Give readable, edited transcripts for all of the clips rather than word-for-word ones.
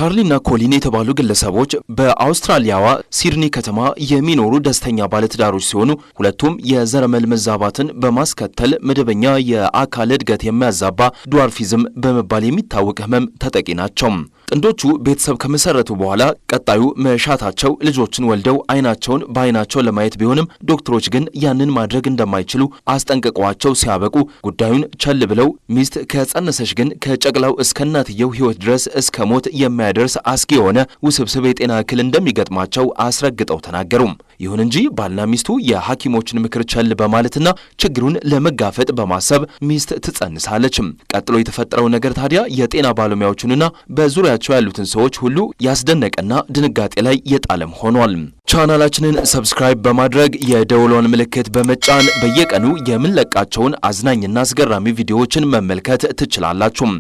ቻርሊና ኮሊን የተባሉ ግለሰቦች በአውስትራሊያዋ ሲድኒ ከተማ የሚኖሩ ደስተኛ ባለትዳሮች ሲሆኑ ሁለቱም የዘረመል መዛባትን በማስከተል መደበኛ የአካል እድገት የሚያዛባ ድዋርፊዝም በመባል የሚታወቅ ህመም ተጠቂ ናቸው። ጥንዶቹ ቤተሰብ ከመሰረቱ በኋላ ቀጣዩ መሻታቸው ልጆችን ወልደው አይናቸውን በአይናቸው ለማየት ቢሆንም ዶክተሮች ግን ያንን ማድረግ እንደማይችሉ አስጠንቅቀዋቸው ሲያበቁ ጉዳዩን ቸል ብለው ሚስት ከጸነሰች ግን ከጨቅላው እስከ እናትየው ህይወት ድረስ እስከ ሞት የሚያደርስ አስጊ የሆነ ውስብስብ የጤና እክል እንደሚገጥማቸው አስረግጠው ተናገሩ። ይሁን እንጂ ባልና ሚስቱ የሐኪሞችን ምክር ቸል በማለትና ችግሩን ለመጋፈጥ በማሰብ ሚስት ትጸንሳለች። ቀጥሎ የተፈጠረው ነገር ታዲያ የጤና ባለሙያዎችንና በዙሪያቸው ያሉትን ሰዎች ሁሉ ያስደነቀና ድንጋጤ ላይ የጣለም ሆኗል። ቻናላችንን ሰብስክራይብ በማድረግ የደወሉን ምልክት በመጫን በየቀኑ የምንለቃቸውን አዝናኝና አስገራሚ ቪዲዮዎችን መመልከት ትችላላችሁ።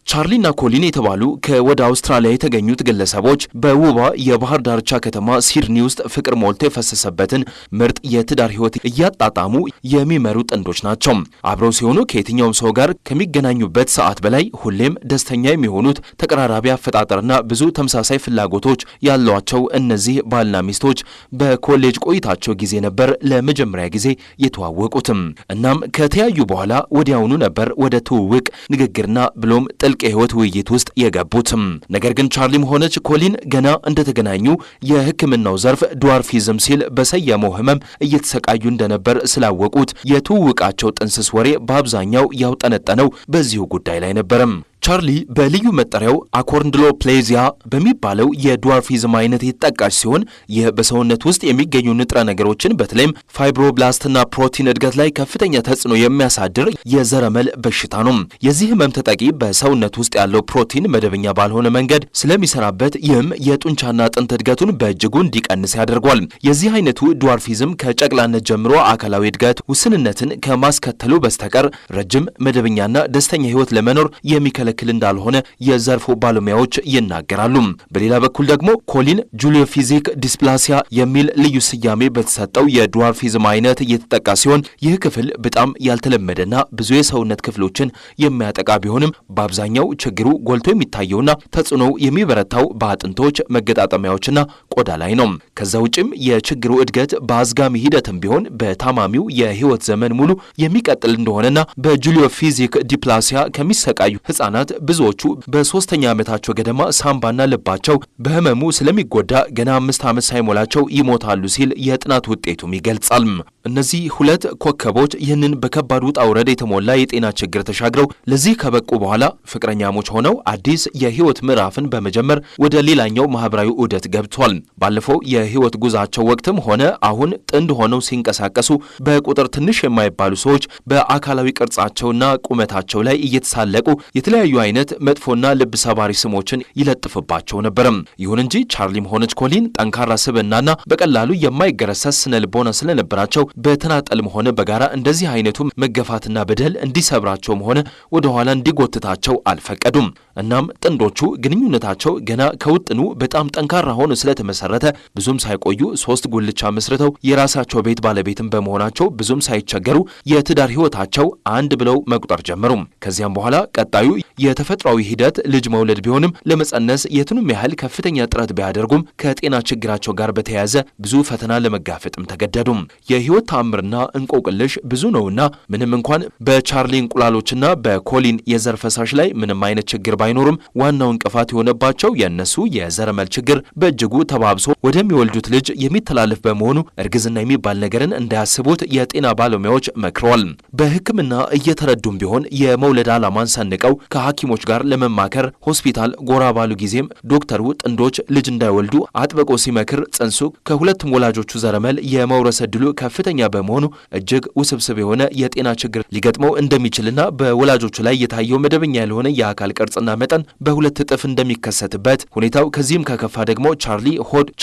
ቻርሊና ኮሊን የተባሉ ከወደ አውስትራሊያ የተገኙት ግለሰቦች በውባ የባህር ዳርቻ ከተማ ሲድኒ ውስጥ ፍቅር ሞልቶ የፈሰሰበትን ምርጥ የትዳር ህይወት እያጣጣሙ የሚመሩ ጥንዶች ናቸው። አብረው ሲሆኑ ከየትኛውም ሰው ጋር ከሚገናኙበት ሰዓት በላይ ሁሌም ደስተኛ የሚሆኑት ተቀራራቢ አፈጣጠርና ብዙ ተመሳሳይ ፍላጎቶች ያሏቸው እነዚህ ባልና ሚስቶች በኮሌጅ ቆይታቸው ጊዜ ነበር ለመጀመሪያ ጊዜ የተዋወቁትም። እናም ከተያዩ በኋላ ወዲያውኑ ነበር ወደ ትውውቅ ንግግርና ብሎም የህይወት ውይይት ውስጥ የገቡትም። ነገር ግን ቻርሊም ሆነች ኮሊን ገና እንደተገናኙ የህክምናው ዘርፍ ድዋርፊዝም ሲል በሰየመው ህመም እየተሰቃዩ እንደነበር ስላወቁት የትውውቃቸው ጥንስስ ወሬ በአብዛኛው ያውጠነጠነው በዚሁ ጉዳይ ላይ ነበርም። ቻርሊ በልዩ መጠሪያው አኮንድሎፕሌዚያ በሚባለው የድዋርፊዝም አይነት የተጠቃሽ ሲሆን ይህ በሰውነት ውስጥ የሚገኙ ንጥረ ነገሮችን በተለይም ፋይብሮብላስትና ፕሮቲን እድገት ላይ ከፍተኛ ተጽዕኖ የሚያሳድር የዘረመል በሽታ ነው። የዚህ ህመም ተጠቂ በሰውነት ውስጥ ያለው ፕሮቲን መደበኛ ባልሆነ መንገድ ስለሚሰራበት ይህም የጡንቻና አጥንት እድገቱን በእጅጉ እንዲቀንስ ያደርጓል። የዚህ አይነቱ ድዋርፊዝም ከጨቅላነት ጀምሮ አካላዊ እድገት ውስንነትን ከማስከተሉ በስተቀር ረጅም መደበኛና ደስተኛ ህይወት ለመኖር የሚከለ ክል እንዳልሆነ የዘርፉ ባለሙያዎች ይናገራሉ። በሌላ በኩል ደግሞ ኮሊን ጁሊዮፊዚክ ዲስፕላሲያ የሚል ልዩ ስያሜ በተሰጠው የድዋርፊዝም አይነት እየተጠቃ ሲሆን ይህ ክፍል በጣም ያልተለመደና ብዙ የሰውነት ክፍሎችን የሚያጠቃ ቢሆንም በአብዛኛው ችግሩ ጎልቶ የሚታየውና ተጽዕኖው የሚበረታው በአጥንቶች መገጣጠሚያዎችና ቆዳ ላይ ነው። ከዛ ውጭም የችግሩ እድገት በአዝጋሚ ሂደትም ቢሆን በታማሚው የህይወት ዘመን ሙሉ የሚቀጥል እንደሆነና በጁሊዮፊዚክ ዲስፕላሲያ ከሚሰቃዩ ህጻናት ብዙዎቹ በሶስተኛ ዓመታቸው ገደማ ሳምባና ልባቸው በህመሙ ስለሚጎዳ ገና 5 ዓመት ሳይሞላቸው ይሞታሉ ሲል የጥናት ውጤቱም ይገልጻል። እነዚህ ሁለት ኮከቦች ይህንን በከባድ ውጣ ውረድ የተሞላ የጤና ችግር ተሻግረው ለዚህ ከበቁ በኋላ ፍቅረኛሞች ሆነው አዲስ የህይወት ምዕራፍን በመጀመር ወደ ሌላኛው ማህበራዊ ዑደት ገብቷል። ባለፈው የህይወት ጉዛቸው ወቅትም ሆነ አሁን ጥንድ ሆነው ሲንቀሳቀሱ በቁጥር ትንሽ የማይባሉ ሰዎች በአካላዊ ቅርጻቸውና ቁመታቸው ላይ እየተሳለቁ የተለያዩ አይነት መጥፎና ልብ ሰባሪ ስሞችን ይለጥፍባቸው ነበር። ይሁን እንጂ ቻርሊም ሆነች ኮሊን ጠንካራ ስብዕናና በቀላሉ የማይገረሰስ ስነ ልቦና ስለነበራቸው በተናጠልም ሆነ በጋራ እንደዚህ አይነቱ መገፋትና በደል እንዲሰብራቸውም ሆነ ወደ ኋላ እንዲጎትታቸው አልፈቀዱም። እናም ጥንዶቹ ግንኙነታቸው ገና ከውጥኑ በጣም ጠንካራ ሆኖ ስለተመሰረተ ብዙም ሳይቆዩ 3 ጉልቻ መስርተው የራሳቸው ቤት ባለቤትም በመሆናቸው ብዙም ሳይቸገሩ የትዳር ህይወታቸው አንድ ብለው መቁጠር ጀመሩ። ከዚያም በኋላ ቀጣዩ የተፈጥሯዊ ሂደት ልጅ መውለድ ቢሆንም ለመጸነስ የቱንም ያህል ከፍተኛ ጥረት ቢያደርጉም ከጤና ችግራቸው ጋር በተያያዘ ብዙ ፈተና ለመጋፈጥም ተገደዱ። የህይወት ተአምርና እንቆቅልሽ ብዙ ነውና ምንም እንኳን በቻርሊ እንቁላሎችና በኮሊን የዘር ፈሳሽ ላይ ምንም አይነት ችግር ባይኖርም ዋናው እንቅፋት የሆነባቸው የነሱ የዘረመል ችግር በእጅጉ ተባብሶ ወደሚወልዱት ልጅ የሚተላለፍ በመሆኑ እርግዝና የሚባል ነገርን እንዳያስቡት የጤና ባለሙያዎች መክረዋል። በህክምና እየተረዱም ቢሆን የመውለድ ዓላማን ሰንቀው ከሐኪሞች ጋር ለመማከር ሆስፒታል ጎራ ባሉ ጊዜም ዶክተሩ ጥንዶች ልጅ እንዳይወልዱ አጥብቆ ሲመክር ጽንሱ ከሁለቱም ወላጆቹ ዘረመል የመውረስ ዕድሉ ከፍተኛ በመሆኑ እጅግ ውስብስብ የሆነ የጤና ችግር ሊገጥመው እንደሚችልና በወላጆቹ ላይ የታየው መደበኛ ያልሆነ የአካል ቅርጽና መጠን በሁለት እጥፍ እንደሚከሰትበት ሁኔታው ከዚህም ከከፋ ደግሞ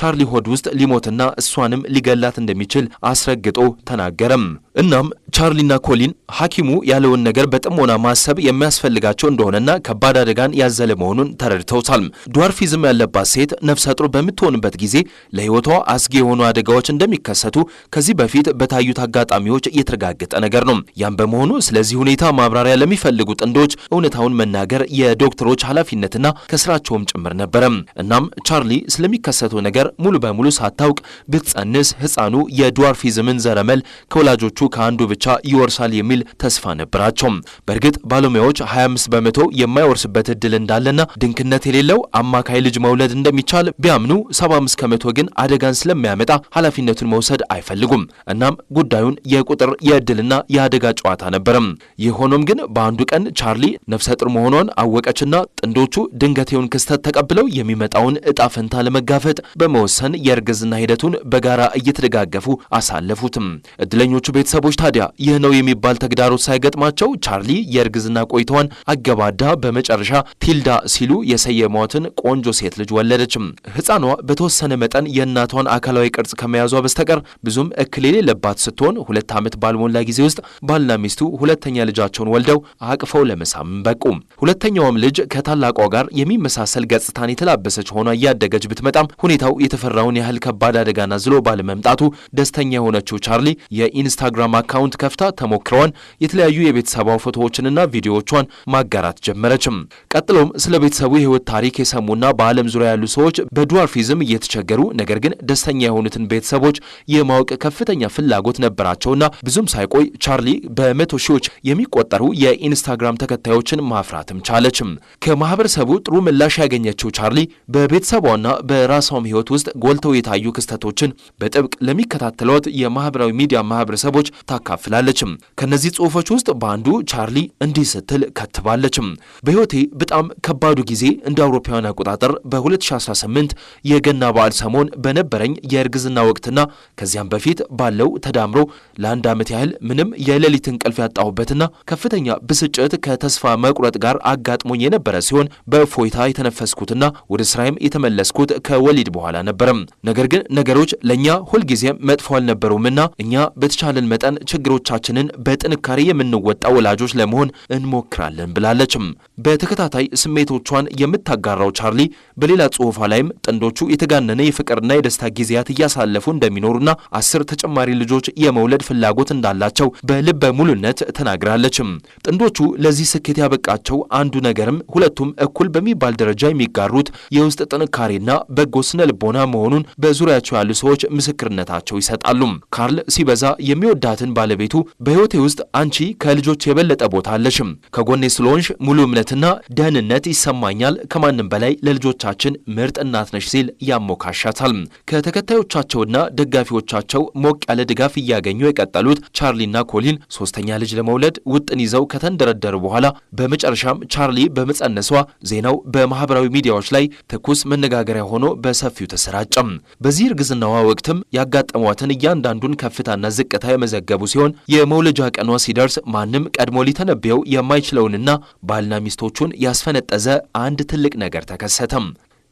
ቻርሊ ሆድ ውስጥ ሊሞትና እሷንም ሊገላት እንደሚችል አስረግጦ ተናገረም። እናም ቻርሊና ኮሊን ሐኪሙ ያለውን ነገር በጥሞና ማሰብ የሚያስፈልጋቸው እንደሆነና ከባድ አደጋን ያዘለ መሆኑን ተረድተውታል። ድዋርፊዝም ያለባት ሴት ነፍሰ ጡር በምትሆንበት ጊዜ ለሕይወቷ አስጊ የሆኑ አደጋዎች እንደሚከሰቱ ከዚህ በፊት በታዩት አጋጣሚዎች የተረጋገጠ ነገር ነው። ያም በመሆኑ ስለዚህ ሁኔታ ማብራሪያ ለሚፈልጉ ጥንዶች እውነታውን መናገር የዶክተር ዶክተሮች ኃላፊነትና ከስራቸውም ጭምር ነበር። እናም ቻርሊ ስለሚከሰተው ነገር ሙሉ በሙሉ ሳታውቅ ብትጸንስ ህፃኑ የድዋርፊዝምን ዘረመል ከወላጆቹ ከአንዱ ብቻ ይወርሳል የሚል ተስፋ ነበራቸው። በእርግጥ ባለሙያዎች 25 በመቶ የማይወርስበት እድል እንዳለና ድንክነት የሌለው አማካይ ልጅ መውለድ እንደሚቻል ቢያምኑ 75 ከመቶ ግን አደጋን ስለሚያመጣ ኃላፊነቱን መውሰድ አይፈልጉም። እናም ጉዳዩን የቁጥር የእድልና የአደጋ ጨዋታ ነበር። ይህ ሆኖም ግን በአንዱ ቀን ቻርሊ ነፍሰ ጡር መሆኗን አወቀችና ጥንዶቹ ድንገቴውን ክስተት ተቀብለው የሚመጣውን እጣ ፈንታ ለመጋፈጥ በመወሰን የእርግዝና ሂደቱን በጋራ እየተደጋገፉ አሳለፉትም። እድለኞቹ ቤተሰቦች ታዲያ ይህ ነው የሚባል ተግዳሮት ሳይገጥማቸው ቻርሊ የእርግዝና ቆይታዋን አገባዳ በመጨረሻ ቲልዳ ሲሉ የሰየሟትን ቆንጆ ሴት ልጅ ወለደችም። ህፃኗ በተወሰነ መጠን የእናቷን አካላዊ ቅርጽ ከመያዟ በስተቀር ብዙም እክል የሌለባት ስትሆን 2 ዓመት ባልሞላ ጊዜ ውስጥ ባልና ሚስቱ ሁለተኛ ልጃቸውን ወልደው አቅፈው ለመሳም በቁ። ሁለተኛውም ልጅ ከታላቋ ጋር የሚመሳሰል ገጽታን የተላበሰች ሆኗ እያደገች ብትመጣም ሁኔታው የተፈራውን ያህል ከባድ አደጋና ዝሎ ባለመምጣቱ ደስተኛ የሆነችው ቻርሊ የኢንስታግራም አካውንት ከፍታ ተሞክረዋን የተለያዩ የቤተሰቧ ፎቶዎችንና ቪዲዮዎቿን ማጋራት ጀመረችም። ቀጥሎም ስለ ቤተሰቡ የህይወት ታሪክ የሰሙና በዓለም ዙሪያ ያሉ ሰዎች በድዋርፊዝም እየተቸገሩ ነገር ግን ደስተኛ የሆኑትን ቤተሰቦች የማወቅ ከፍተኛ ፍላጎት ነበራቸውና ብዙም ሳይቆይ ቻርሊ በመቶ ሺዎች የሚቆጠሩ የኢንስታግራም ተከታዮችን ማፍራትም ቻለችም። ከማህበረሰቡ ጥሩ ምላሽ ያገኘችው ቻርሊ በቤተሰቧና በራሷም ህይወት ውስጥ ጎልተው የታዩ ክስተቶችን በጥብቅ ለሚከታተሏት የማህበራዊ ሚዲያ ማህበረሰቦች ታካፍላለችም። ከነዚህ ጽሑፎች ውስጥ በአንዱ ቻርሊ እንዲህ ስትል ከትባለችም። በህይወቴ በጣም ከባዱ ጊዜ እንደ አውሮፓውያን አቆጣጠር በ2018 የገና በዓል ሰሞን በነበረኝ የእርግዝና ወቅትና ከዚያም በፊት ባለው ተዳምሮ ለአንድ ዓመት ያህል ምንም የሌሊት እንቅልፍ ያጣሁበትና ከፍተኛ ብስጭት ከተስፋ መቁረጥ ጋር አጋጥሞኝ የነበረ ሲሆን በእፎይታ የተነፈስኩትና ወደ ስራዬም የተመለስኩት ከወሊድ በኋላ ነበረም። ነገር ግን ነገሮች ለእኛ ሁልጊዜም መጥፎ አልነበሩምና እኛ በተቻለን መጠን ችግሮቻችንን በጥንካሬ የምንወጣ ወላጆች ለመሆን እንሞክራለን ብላለችም። በተከታታይ ስሜቶቿን የምታጋራው ቻርሊ በሌላ ጽሑፏ ላይም ጥንዶቹ የተጋነነ የፍቅርና የደስታ ጊዜያት እያሳለፉ እንደሚኖሩና 10 ተጨማሪ ልጆች የመውለድ ፍላጎት እንዳላቸው በልበ ሙሉነት ተናግራለችም። ጥንዶቹ ለዚህ ስኬት ያበቃቸው አንዱ ነገርም ሁለቱም እኩል በሚባል ደረጃ የሚጋሩት የውስጥ ጥንካሬና በጎ ስነ ልቦና መሆኑን በዙሪያቸው ያሉ ሰዎች ምስክርነታቸው ይሰጣሉ። ካርል ሲበዛ የሚወዳትን ባለቤቱ በሕይወቴ ውስጥ አንቺ ከልጆች የበለጠ ቦታ አለሽም፣ ከጎኔ ስለሆንሽ ሙሉ እምነትና ደህንነት ይሰማኛል፣ ከማንም በላይ ለልጆቻችን ምርጥ እናት ነሽ ሲል ያሞካሻታል። ከተከታዮቻቸውና ደጋፊዎቻቸው ሞቅ ያለ ድጋፍ እያገኙ የቀጠሉት ቻርሊና ኮሊን ሶስተኛ ልጅ ለመውለድ ውጥን ይዘው ከተንደረደሩ በኋላ በመጨረሻም ቻርሊ በመጸነሷ ዜናው በማህበራዊ ሚዲያዎች ላይ ትኩስ መነጋገሪያ ሆኖ በሰፊው ተሰራጨም። በዚህ እርግዝናዋ ወቅትም ያጋጠሟትን እያንዳንዱን ከፍታና ዝቅታ የመዘገቡ ሲሆን የመውለጃ ቀኗ ሲደርስ ማንም ቀድሞ ሊተነበየው የማይችለውንና ባልና ሚስቶቹን ያስፈነጠዘ አንድ ትልቅ ነገር ተከሰተም።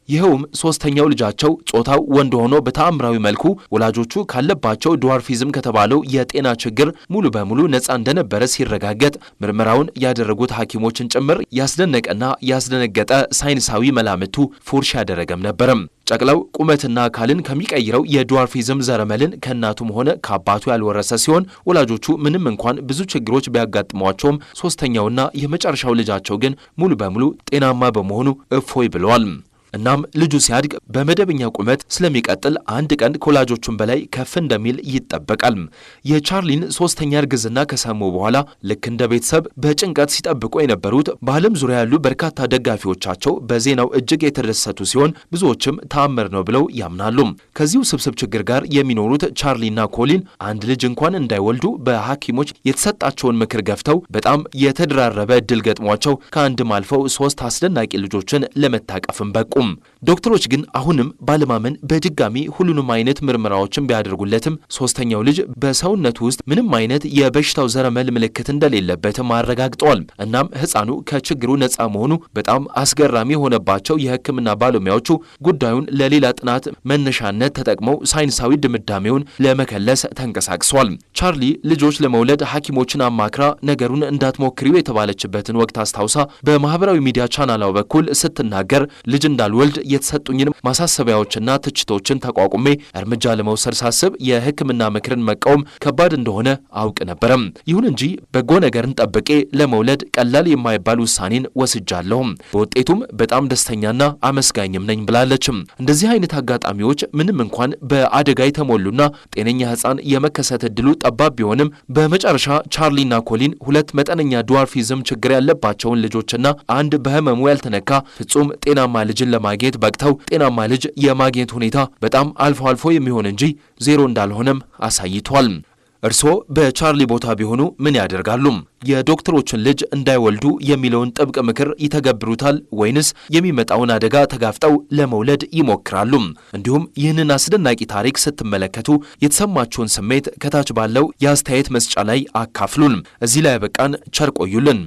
ይኸውም ሶስተኛው ልጃቸው ጾታው ወንድ ሆኖ በተአምራዊ መልኩ ወላጆቹ ካለባቸው ድዋርፊዝም ከተባለው የጤና ችግር ሙሉ በሙሉ ነፃ እንደነበረ ሲረጋገጥ ምርመራውን ያደረጉት ሐኪሞችን ጭምር ያስደነቀና ያስደነገጠ ሳይንሳዊ መላምቱ ፉርሽ ያደረገም ነበረም። ጨቅላው ቁመትና አካልን ከሚቀይረው የድዋርፊዝም ዘረመልን ከእናቱም ሆነ ከአባቱ ያልወረሰ ሲሆን ወላጆቹ ምንም እንኳን ብዙ ችግሮች ቢያጋጥሟቸውም ሶስተኛውና የመጨረሻው ልጃቸው ግን ሙሉ በሙሉ ጤናማ በመሆኑ እፎይ ብለዋል። እናም ልጁ ሲያድግ በመደበኛ ቁመት ስለሚቀጥል አንድ ቀን ከወላጆቹም በላይ ከፍ እንደሚል ይጠበቃል። የቻርሊን ሶስተኛ እርግዝና ከሰሙ በኋላ ልክ እንደ ቤተሰብ በጭንቀት ሲጠብቁ የነበሩት በዓለም ዙሪያ ያሉ በርካታ ደጋፊዎቻቸው በዜናው እጅግ የተደሰቱ ሲሆን ብዙዎችም ተአምር ነው ብለው ያምናሉ። ከዚሁ ስብስብ ችግር ጋር የሚኖሩት ቻርሊና ኮሊን አንድ ልጅ እንኳን እንዳይወልዱ በሐኪሞች የተሰጣቸውን ምክር ገፍተው በጣም የተደራረበ እድል ገጥሟቸው ከአንድም አልፈው 3 አስደናቂ ልጆችን ለመታቀፍም በቁ። ዶክተሮች ግን አሁንም ባለማመን በድጋሚ ሁሉንም አይነት ምርመራዎችን ቢያደርጉለትም ሶስተኛው ልጅ በሰውነቱ ውስጥ ምንም አይነት የበሽታው ዘረመል ምልክት እንደሌለበትም አረጋግጠዋል። እናም ሕፃኑ ከችግሩ ነፃ መሆኑ በጣም አስገራሚ የሆነባቸው የሕክምና ባለሙያዎቹ ጉዳዩን ለሌላ ጥናት መነሻነት ተጠቅመው ሳይንሳዊ ድምዳሜውን ለመከለስ ተንቀሳቅሷል። ቻርሊ ልጆች ለመውለድ ሐኪሞችን አማክራ ነገሩን እንዳትሞክሪው የተባለችበትን ወቅት አስታውሳ በማህበራዊ ሚዲያ ቻናሏ በኩል ስትናገር ልጅ እንዳልወልድ የተሰጡኝን ማሳሰቢያዎችና ትችቶችን ተቋቁሜ እርምጃ ለመውሰድ ሳስብ የሕክምና ምክርን መቃወም ከባድ እንደሆነ አውቅ ነበረም። ይሁን እንጂ በጎ ነገርን ጠብቄ ለመውለድ ቀላል የማይባል ውሳኔን ወስጃለሁ። በውጤቱም በጣም ደስተኛና አመስጋኝም ነኝ ብላለች። እንደዚህ አይነት አጋጣሚዎች ምንም እንኳን በአደጋ የተሞሉና ጤነኛ ሕፃን የመከሰት እድሉ ጠባብ ቢሆንም በመጨረሻ ቻርሊና ኮሊን ሁለት መጠነኛ ድዋርፊዝም ችግር ያለባቸውን ልጆችና አንድ በህመሙ ያልተነካ ፍጹም ጤናማ ልጅን ለማግኘት በቅተው ጤናማ ልጅ የማግኘት ሁኔታ በጣም አልፎ አልፎ የሚሆን እንጂ ዜሮ እንዳልሆነም አሳይቷል። እርስዎ በቻርሊ ቦታ ቢሆኑ ምን ያደርጋሉ? የዶክተሮችን ልጅ እንዳይወልዱ የሚለውን ጥብቅ ምክር ይተገብሩታል ወይንስ የሚመጣውን አደጋ ተጋፍጠው ለመውለድ ይሞክራሉ? እንዲሁም ይህንን አስደናቂ ታሪክ ስትመለከቱ የተሰማችሁን ስሜት ከታች ባለው የአስተያየት መስጫ ላይ አካፍሉን። እዚህ ላይ ያበቃን። ቸር ቆዩልን።